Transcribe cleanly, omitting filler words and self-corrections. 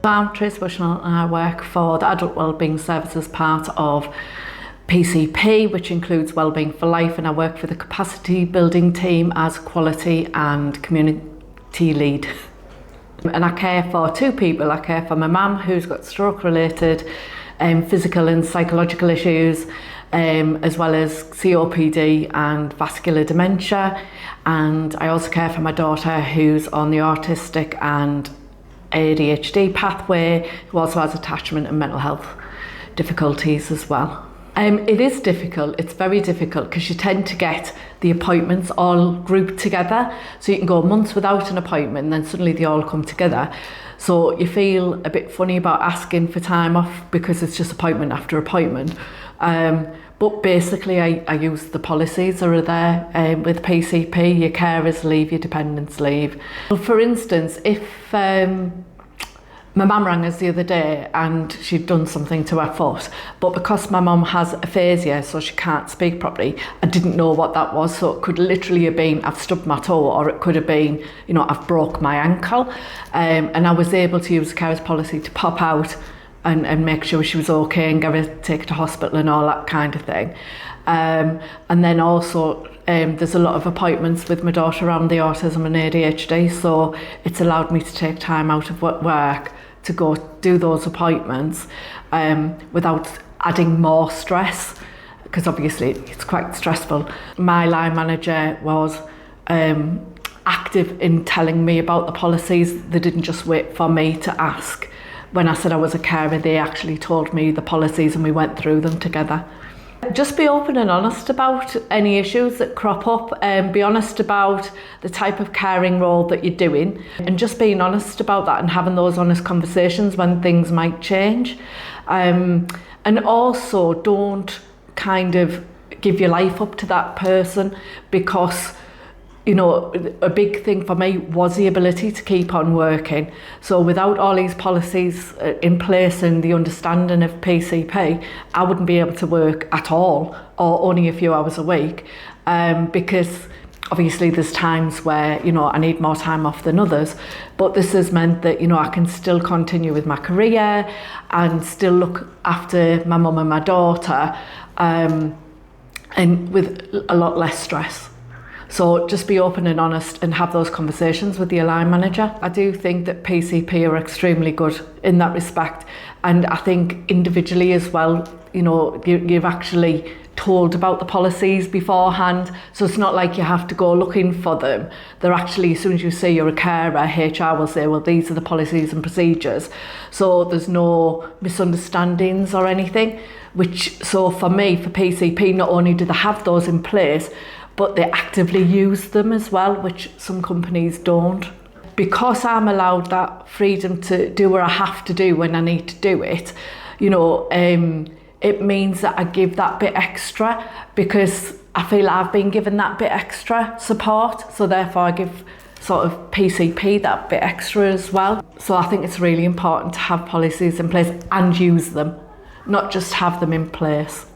I'm Tracy Bushnall and I work for the Adult Wellbeing Services part of PCP, which includes Wellbeing for Life, and I work for the capacity building team as quality and community lead. And I care for two people. I care for my mum, who's got stroke related physical and psychological issues, as well as COPD and vascular dementia. And I also care for my daughter, who's on the autistic and ADHD pathway, who also has attachment and mental health difficulties as well. It is difficult, it's very difficult, because you tend to get the appointments all grouped together. So you can go months without an appointment and then suddenly they all come together. So you feel a bit funny about asking for time off because it's just appointment after appointment. But basically I use the policies that are there with PCP, your carers leave, your dependents leave. For instance, if my mum rang us the other day and she'd done something to her foot, but because my mum has aphasia, so she can't speak properly, I didn't know what that was. So it could literally have been I've stubbed my toe, or it could have been, I've broke my ankle. And I was able to use the carers policy to pop out and make sure she was okay and take her to hospital and all that kind of thing. And then also there's a lot of appointments with my daughter around the autism and ADHD, so it's allowed me to take time out of work to go do those appointments without adding more stress, because obviously it's quite stressful. My line manager was active in telling me about the policies. They didn't just wait for me to ask. When I said I was a carer, they actually told me the policies and we went through them together. Just be open and honest about any issues that crop up, and be honest about the type of caring role that you're doing, and just being honest about that and having those honest conversations when things might change. And also don't kind of give your life up to that person, because a big thing for me was the ability to keep on working. So without all these policies in place and the understanding of PCP, I wouldn't be able to work at all, or only a few hours a week, because obviously there's times where I need more time off than others, but this has meant that I can still continue with my career and still look after my mum and my daughter, and with a lot less stress. So just be open and honest and have those conversations with your line manager. I do think that PCP are extremely good in that respect. And I think individually as well, you've actually told about the policies beforehand. So it's not like you have to go looking for them. They're actually, as soon as you say you're a carer, HR will say, well, these are the policies and procedures. So there's no misunderstandings or anything. So for me, for PCP, not only do they have those in place, but they actively use them as well, which some companies don't. Because I'm allowed that freedom to do what I have to do when I need to do it, it means that I give that bit extra, because I feel I've been given that bit extra support, so therefore I give sort of PCP that bit extra as well. So I think it's really important to have policies in place and use them, not just have them in place.